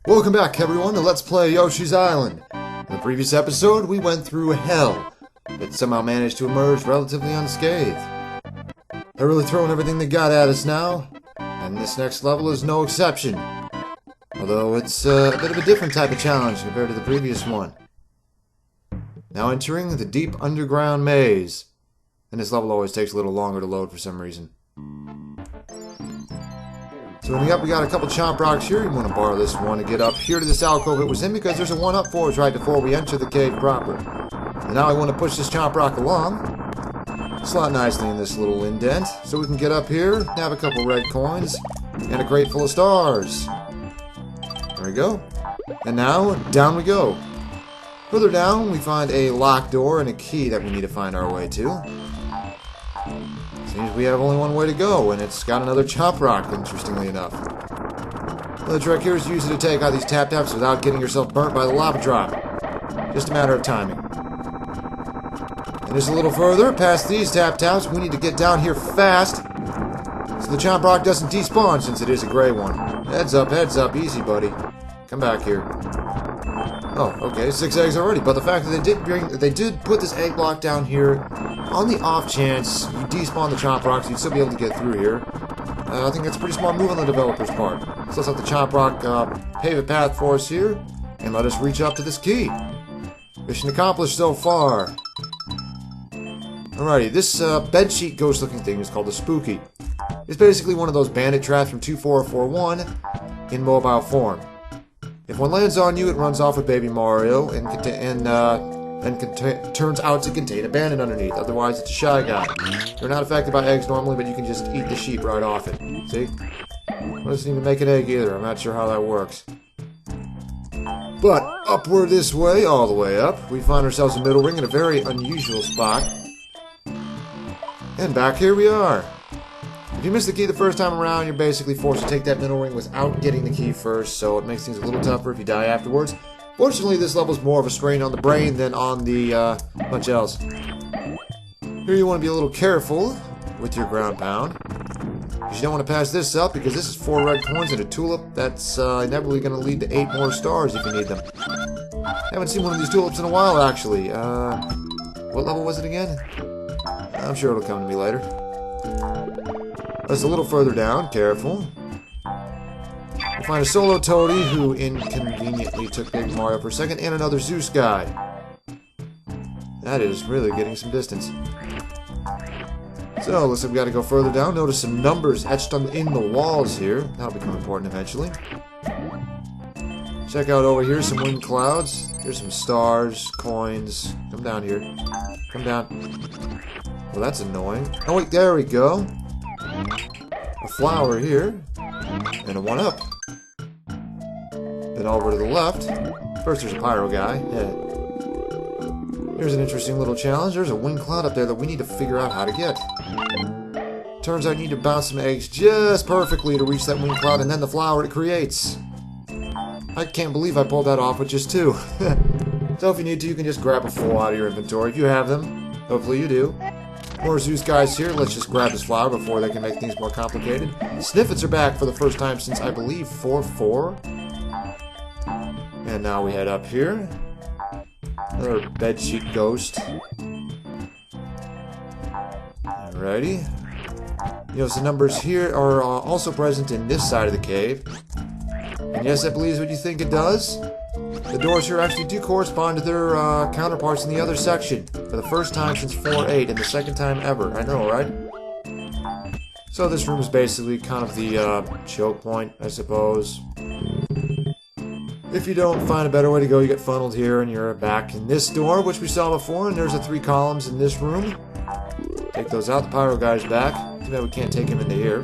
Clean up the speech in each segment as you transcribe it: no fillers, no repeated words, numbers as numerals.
Welcome back, everyone, to Let's Play Yoshi's Island. In the previous episode, we went through hell, but somehow managed to emerge relatively unscathed. They're really throwing everything they got at us now, and this next level is no exception. Although it's a bit of a different type of challenge compared to the previous one. Now entering the deep underground maze. And this level always takes a little longer to load for some reason. So ending up, we got a couple chomp rocks here. You want to borrow this one to get up here to this alcove it was in, because there's a one-up for us right before we enter the cave proper. And now I want to push this chomp rock along, slot nicely in this little indent, so we can get up here, have a couple red coins, and a crate full of stars. There we go. And now, down we go. Further down, we find a locked door and a key that we need to find our way to. Seems we have only one way to go, and it's got another chomp rock, interestingly enough. The trick here is to use it to take out these tap-taps without getting yourself burnt by the lava drop. Just a matter of timing. And just a little further, past these tap-taps, we need to get down here fast, so the chomp rock doesn't despawn, since it is a gray one. Heads up, easy, buddy. Come back here. Oh, okay, 6 eggs already, but the fact that they did put this egg block down here, on the off chance you despawn the chomp rocks, you'd still be able to get through here. I think that's a pretty smart move on the developer's part. So let's let the chomp rock pave a path for us here, and let us reach up to this key. Mission accomplished so far. Alrighty, this bedsheet ghost-looking thing is called the Spooky. It's basically one of those bandit traps from 2441 in mobile form. If one lands on you, it runs off with Baby Mario and turns out to contain a bandit underneath. Otherwise, it's a shy guy. They're not affected by eggs normally, but you can just eat the sheep right off it. See? It doesn't even make an egg either. I'm not sure how that works. But upward this way, all the way up, we find ourselves a middle ring in a very unusual spot. And back here we are. If you miss the key the first time around, you're basically forced to take that middle ring without getting the key first, so it makes things a little tougher if you die afterwards. Fortunately, this level's more of a strain on the brain than on the much else. Here you want to be a little careful with your ground pound, because you don't want to pass this up, because this is 4 red coins and a tulip that's inevitably going to lead to 8 more stars if you need them. I haven't seen one of these tulips in a while, actually. What level was it again? I'm sure it'll come to me later. That's a little further down. Careful. We'll find a solo toady who inconveniently took Baby Mario for a second, and another Zeus guy. That is really getting some distance. So, looks like we gotta go further down. Notice some numbers etched in the walls here. That'll become important eventually. Check out over here, some wind clouds. Here's some stars, coins. Come down here. Come down. Well, that's annoying. Oh wait, there we go. A flower here. And a 1-up. Then over to the left. First there's a pyro guy. Yeah. Here's an interesting little challenge. There's a wind cloud up there that we need to figure out how to get. Turns out you need to bounce some eggs just perfectly to reach that wind cloud, and then the flower it creates. I can't believe I pulled that off with just 2. So if you need to, you can just grab a full out of your inventory if you have them. Hopefully you do. More Zeus guys here. Let's just grab this flower before they can make things more complicated. Sniffets are back for the first time since, I believe, 4-4. And now we head up here. Another bedsheet ghost. Alrighty. Notice the numbers here are also present in this side of the cave. And yes, that believes what you think it does. The doors here actually do correspond to their counterparts in the other section. For the first time since 4-8, and the second time ever. I know, right? So this room is basically kind of the choke point, I suppose. If you don't find a better way to go, you get funneled here, and you're back in this door, which we saw before, and there's the 3 columns in this room. Take those out, the pyro guy's back. Too bad we can't take him into here.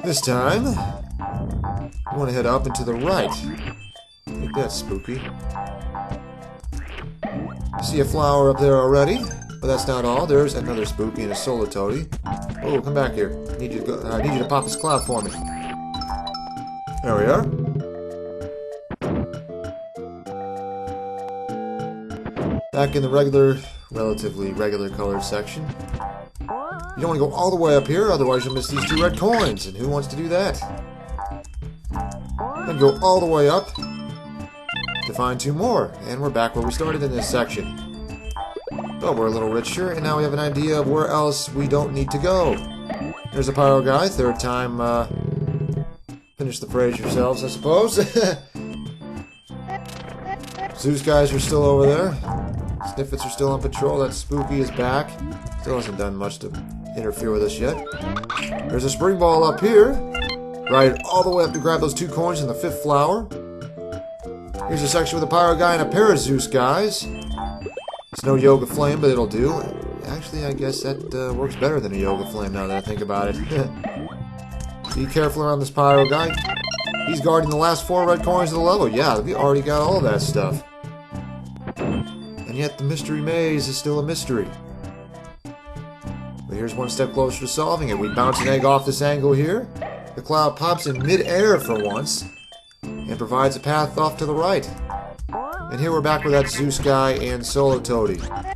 This time, we want to head up and to the right. I think that's spooky. I see a flower up there already, but that's not all. There's another spooky and a solo toady. Oh, come back here. I need you to pop this cloud for me. There we are. Back in the relatively regular colored section. You don't want to go all the way up here, otherwise you'll miss these 2 red coins. And who wants to do that? Then go all the way up to find 2 more. And we're back where we started in this section. But we're a little richer, and now we have an idea of where else we don't need to go. There's a pyro guy. 3rd time, finish the phrase yourselves, I suppose. Zeus guys are still over there. Sniffits are still on patrol. That Spooky is back. Still hasn't done much to interfere with us yet. There's a spring ball up here. Ride all the way up to grab those 2 coins in the 5th flower. Here's a section with a pyro guy and a pair of Zeus guys. It's no yoga flame, but it'll do. Actually, I guess that works better than a yoga flame now that I think about it. Be careful around this pyro guy. He's guarding the last 4 red coins of the level. Yeah, we already got all that stuff. And yet the mystery maze is still a mystery. But here's one step closer to solving it. We bounce an egg off this angle here. The cloud pops in mid-air for once and provides a path off to the right. And here we're back with that Zeus guy and Solo Toady. I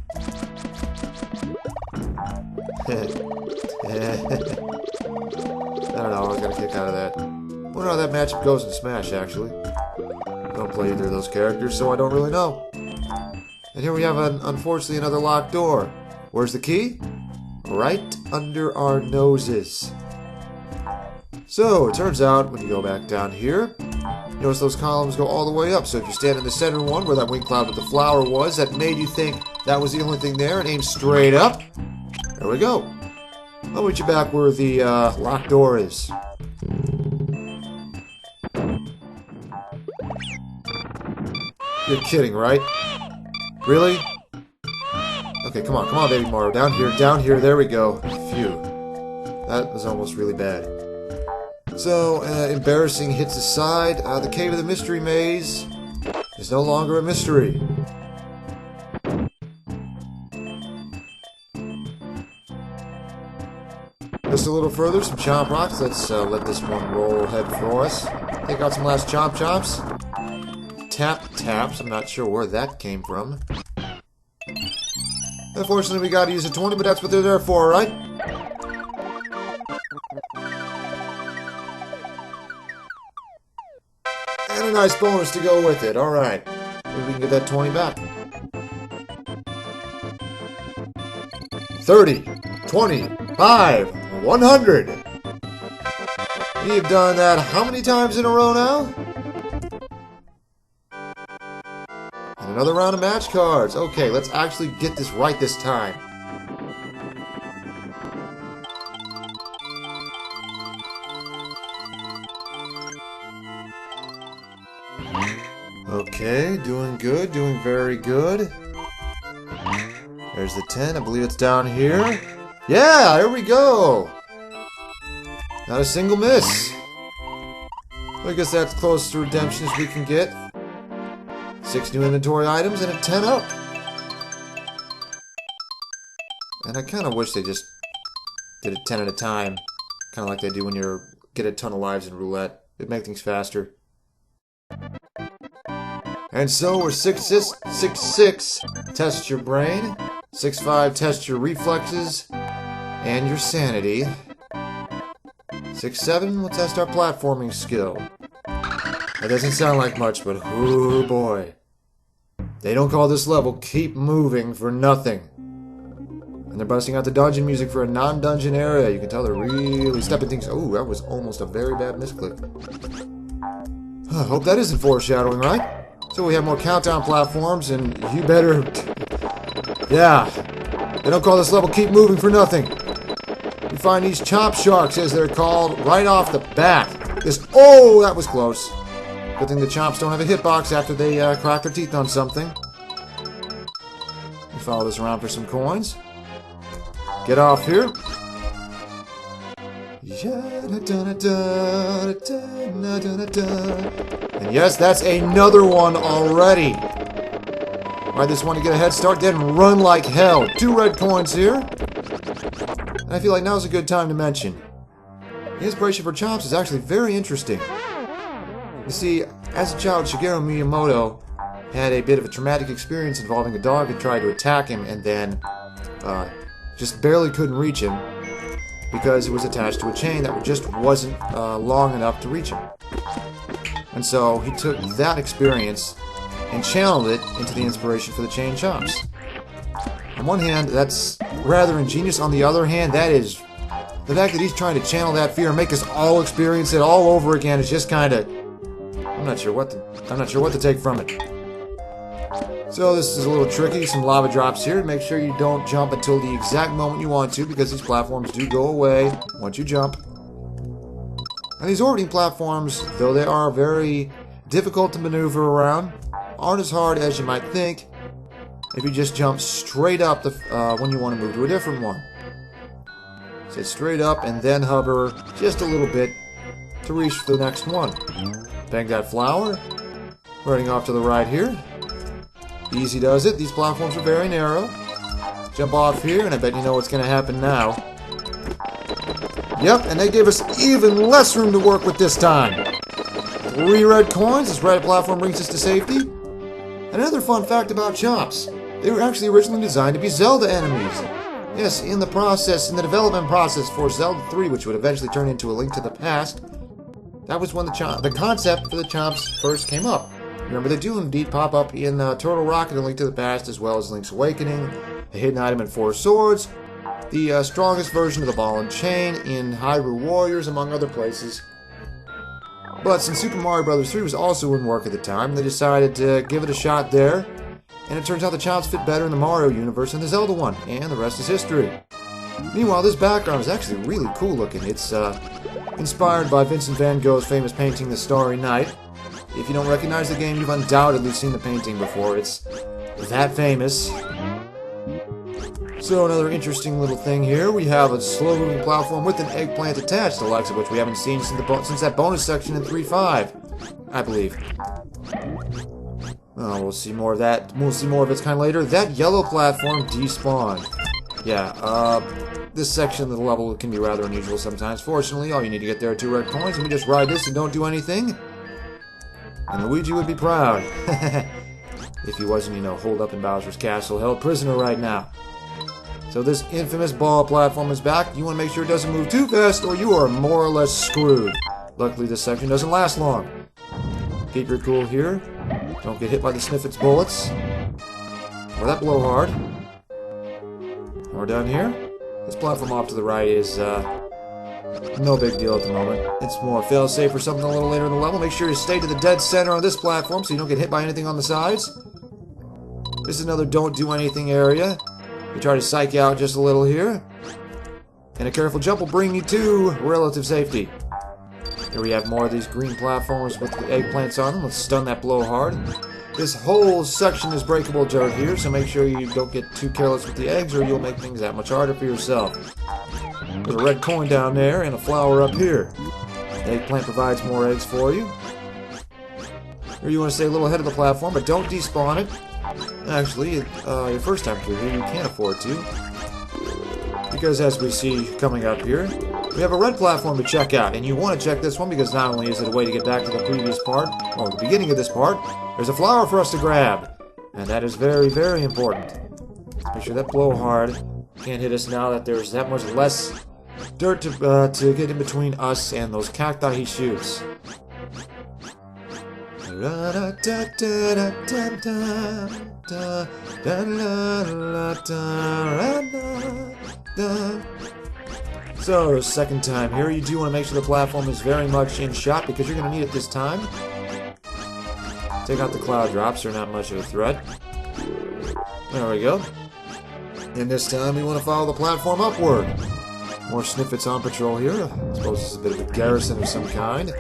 don't know, I got a kick out of that. Wonder how that matchup goes in Smash, actually. I don't play either of those characters, so I don't really know. And here we have, unfortunately, another locked door. Where's the key? Right under our noses. So, it turns out, when you go back down here, notice those columns go all the way up. So if you stand in the center one, where that wing cloud with the flower was, that made you think that was the only thing there, and aim straight up. There we go. I'll meet you back where the locked door is. You're kidding, right? Really? Okay, come on, baby Mario. Down here, there we go. Phew. That was almost really bad. So, embarrassing hits aside, the Cave of the Mystery Maze is no longer a mystery. Just a little further, some Chomp Rocks. Let's let this one roll ahead for us. Take out some last Chomp Chomps. Tap Taps, I'm not sure where that came from. Unfortunately, we gotta use a 20, but that's what they're there for, right? And a nice bonus to go with it. Alright. Maybe we can get that 20 back. 30, 25, 100. You've done that how many times in a row now? And another round of match cards. Okay, let's actually get this right this time. Okay, doing good, doing very good. There's the 10, I believe it's down here. Yeah, there we go! Not a single miss. I guess that's close to redemption as we can get. 6 new inventory items and a 10 up. And I kind of wish they just did it 10 at a time. Kind of like they do when you get a ton of lives in roulette. It'd make things faster. And so we're 6-6, test your brain. 6-5, test your reflexes and your sanity. 6-7, we'll test our platforming skill. That doesn't sound like much, but oh boy. They don't call this level Keep Moving for nothing. And they're busting out the dungeon music for a non-dungeon area. You can tell they're really stepping things. Oh, that was almost a very bad misclick. I hope that isn't foreshadowing, right? So we have more countdown platforms, and you better... Yeah. They don't call this level Keep Moving for nothing. You find these Chomp Sharks, as they're called, right off the bat. Oh, that was close. Good thing the Chomps don't have a hitbox after they crack their teeth on something. We follow this around for some coins. Get off here. And yes, that's another one already. Ride this one to get a head start, then run like hell. 2 red coins here. And I feel like now's a good time to mention. The inspiration for Chomps is actually very interesting. You see, as a child, Shigeru Miyamoto had a bit of a traumatic experience involving a dog that tried to attack him and then just barely couldn't reach him. because it was attached to a chain that just wasn't long enough to reach him. And so he took that experience and channeled it into the inspiration for the chain chomps. On one hand, that's rather ingenious. On the other hand, that is the fact that he's trying to channel that fear and make us all experience it all over again is just kind of, I'm not sure what to take from it. So this is a little tricky. Some lava drops here. Make sure you don't jump until the exact moment you want to, because these platforms do go away once you jump. And these orbiting platforms, though they are very difficult to maneuver around, aren't as hard as you might think if you just jump straight up when you want to move to a different one. Sit straight up and then hover just a little bit to reach for the next one. Bang that flower. Running off to the right here. Easy does it. These platforms are very narrow. Jump off here, and I bet you know what's going to happen now. Yep, and they gave us even less room to work with this time. 3 red coins. This red platform brings us to safety. Another fun fact about chomps. They were actually originally designed to be Zelda enemies. Yes, in the development process for Zelda 3, which would eventually turn into A Link to the Past, that was when the concept for the chomps first came up. Remember, they do indeed pop up in Turtle Rock and A Link to the Past, as well as Link's Awakening, a hidden item in 4 Swords, the strongest version of the Ball and Chain in Hyrule Warriors, among other places. But since Super Mario Bros. 3 was also in work at the time, they decided to give it a shot there, and it turns out the chomps fit better in the Mario universe than the Zelda one, and the rest is history. Meanwhile, this background is actually really cool looking. It's inspired by Vincent van Gogh's famous painting, The Starry Night. If you don't recognize the game, you've undoubtedly seen the painting before. It's that famous. So another interesting little thing here. We have a slow-moving platform with an eggplant attached, the likes of which we haven't seen since that bonus section in 3.5, I believe. Oh, we'll see more of that. We'll see more of its kind later. That yellow platform despawned. Yeah, this section of the level can be rather unusual sometimes. Fortunately, all you need to get there are 2 red coins, and we just ride this and don't do anything. And Luigi would be proud. If he wasn't, holed up in Bowser's castle, held prisoner right now. So this infamous ball platform is back. You want to make sure it doesn't move too fast, or you are more or less screwed. Luckily, this section doesn't last long. Keep your cool here. Don't get hit by the Sniffet's bullets. Or that blowhard. We're done here. This platform off to the right is no big deal at the moment. It's more fail-safe or something a little later in the level. Make sure you stay to the dead center on this platform so you don't get hit by anything on the sides. This is another don't do anything area. You try to psych out just a little here. And a careful jump will bring you to relative safety. Here we have more of these green platforms with the eggplants on them. Let's stun that blowhard. This whole section is breakable dirt here, so make sure you don't get too careless with the eggs or you'll make things that much harder for yourself. There's a red coin down there and a flower up here. The eggplant provides more eggs for you. Here you want to stay a little ahead of the platform, but don't despawn it. Actually, your first time through here, you can't afford to. Because as we see coming up here, we have a red platform to check out. And you want to check this one because not only is it a way to get back to the previous part, or the beginning of this part, there's a flower for us to grab. And that is very, very important. Let's make sure that blowhard can't hit us now that there's that much less dirt to get in between us and those cacti he shoots. So, second time here, you do want to make sure the platform is very much in shot because you're going to need it this time. Take out the cloud drops, they're not much of a threat. There we go. And this time we want to follow the platform upward. More Sniffets on patrol here. I suppose this is a bit of a garrison of some kind.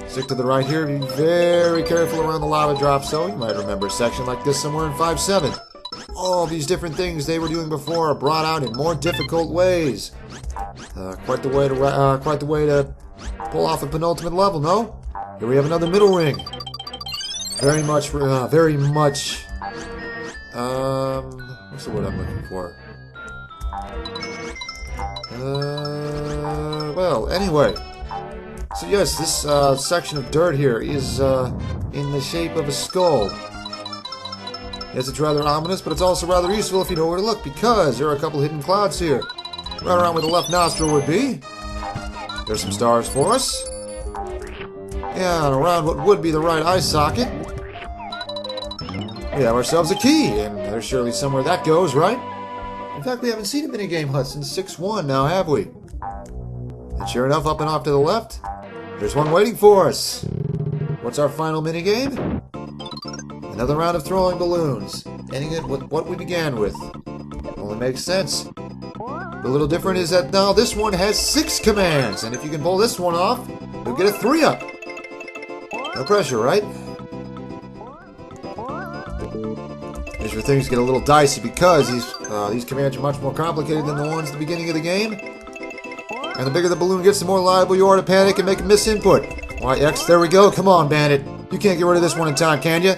Stick to the right here. Be very careful around the lava drops, though. You might remember a section like this somewhere in 5.7. All these different things they were doing before are brought out in more difficult ways. Quite the way to pull off a penultimate level, no? Here we have another middle ring. Very much. What's the word I'm looking for? Well, anyway. So yes, this section of dirt here is in the shape of a skull. Yes, it's rather ominous, but it's also rather useful if you know where to look, because there are a couple hidden clouds here. right around where the left nostril would be. There's some stars for us. And around what would be the right eye socket, we have ourselves a key, and there's surely somewhere that goes, right? In fact, we haven't seen a minigame hut since 6-1 now, have we? And sure enough, up and off to the left, there's one waiting for us. What's our final minigame? Another round of throwing balloons, ending it with what we began with. Only makes sense. The little different is that now this one has 6 commands, and if you can pull this one off, you'll get a 3-up. No pressure, right? Here's where things get a little dicey because these commands are much more complicated than the ones at the beginning of the game. And the bigger the balloon gets, the more liable you are to panic and make a misinput. Why, X, there we go. Come on, Bandit. You can't get rid of this one in time, can you?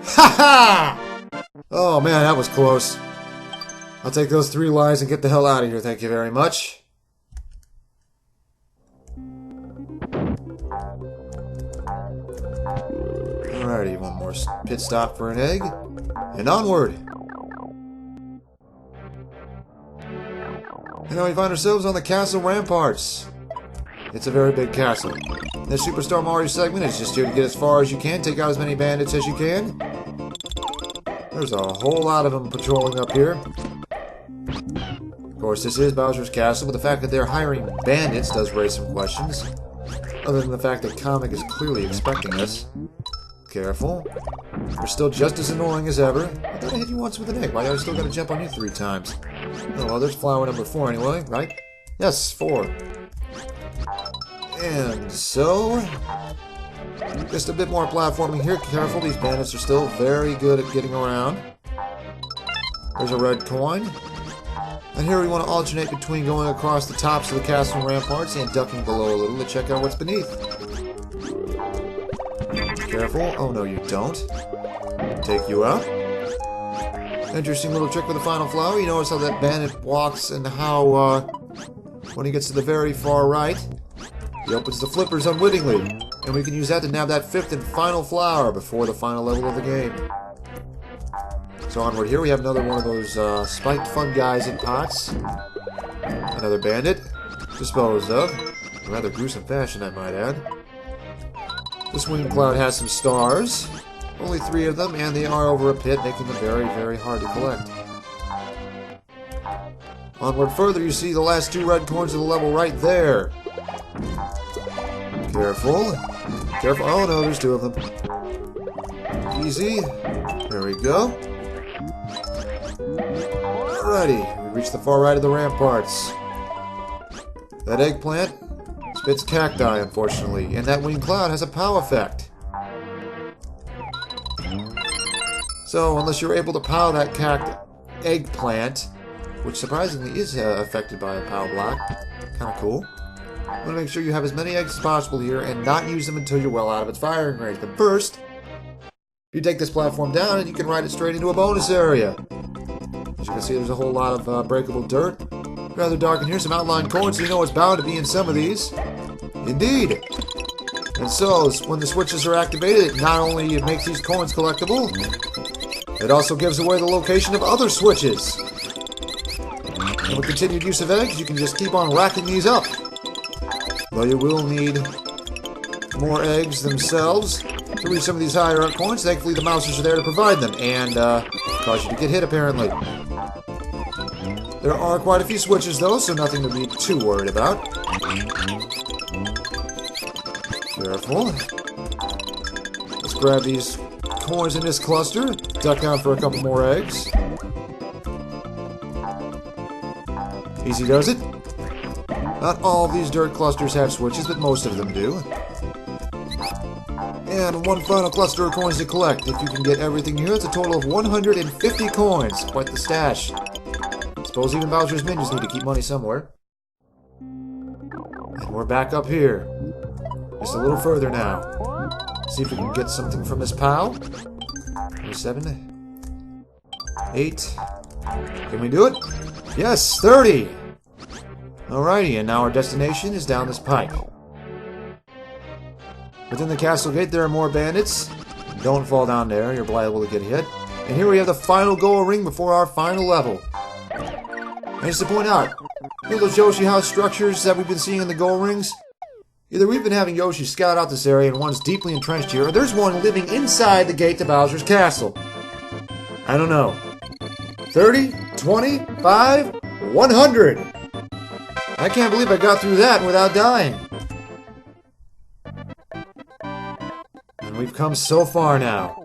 Ha ha! Oh man, that was close. I'll take those 3 lives and get the hell out of here, thank you very much. Alrighty, one more pit stop for an egg. And onward! And now we find ourselves on the castle ramparts. It's a very big castle. This Superstar Mario segment is just here to get as far as you can, take out as many bandits as you can. There's a whole lot of them patrolling up here. Of course, this is Bowser's Castle, but the fact that they're hiring bandits does raise some questions. Other than the fact that Comic is clearly expecting us. Careful. We're still just as annoying as ever. I thought I hit you once with an egg. Why do I still gotta jump on you 3 times? Oh, well, there's flower number 4 anyway, right? Yes, 4. And so... just a bit more platforming here. Careful, these bandits are still very good at getting around. There's a red coin. And here we want to alternate between going across the tops of the castle ramparts and ducking below a little to check out what's beneath. Careful. Oh, no, you don't. Take you out. Interesting little trick with the final flower. You notice how that bandit walks and how, when he gets to the very far right, he opens the flippers unwittingly. And we can use that to nab that 5th and final flower before the final level of the game. So onward here, we have another one of those spiked fun guys in pots. Another bandit. Disposed of. In a rather gruesome fashion, I might add. This winged cloud has some stars. Only 3 of them, and they are over a pit, making them very, very hard to collect. Onward further, you see the last 2 red coins of the level right there. Careful. Careful. Oh no, there's 2 of them. Easy. There we go. Alrighty, we reach the far right of the ramparts. That eggplant spits cacti, unfortunately, and that winged cloud has a POW effect. So, unless you're able to POW that eggplant, which surprisingly is affected by a POW block, kind of cool. I'm going to make sure you have as many eggs as possible here and not use them until you're well out of its firing range. But first, you take this platform down and you can ride it straight into a bonus area. As you can see, there's a whole lot of breakable dirt. Rather dark in here, some outline coins, so you know it's bound to be in some of these. Indeed! And so, when the switches are activated, it not only makes these coins collectible, it also gives away the location of other switches. And with continued use of eggs, you can just keep on racking these up. Though you will need more eggs themselves to reach some of these higher up coins. Thankfully, the mousers are there to provide them, and cause you to get hit, apparently. There are quite a few switches, though, so nothing to be too worried about. Careful. Let's grab these coins in this cluster. Duck down for a couple more eggs. Easy does it. Not all of these dirt clusters have switches, but most of them do. And one final cluster of coins to collect. If you can get everything here, it's a total of 150 coins. Quite the stash. Suppose even Bowser's minions need to keep money somewhere. And we're back up here. Just a little further now. See if we can get something from this POW. 7, 8. Can we do it? Yes, 30! Alrighty, and now our destination is down this pike. Within the castle gate, there are more bandits. Don't fall down there, you're liable to get hit. And here we have the final goal ring before our final level. And just to point out, You know those Yoshi house structures that we've been seeing in the gold rings? Either we've been having Yoshi scout out this area and one's deeply entrenched here, or there's one living inside the gate to Bowser's castle. I don't know. 30, 20, 5, 100! I can't believe I got through that without dying. And we've come so far now.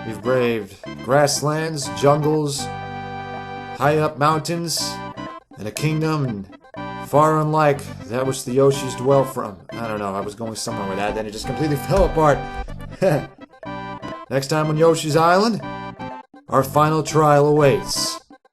We've braved grasslands, jungles, high up mountains, and a kingdom, and far unlike that which the Yoshis dwell from. I don't know, I was going somewhere with that, then it just completely fell apart. Next time on Yoshi's Island, our final trial awaits.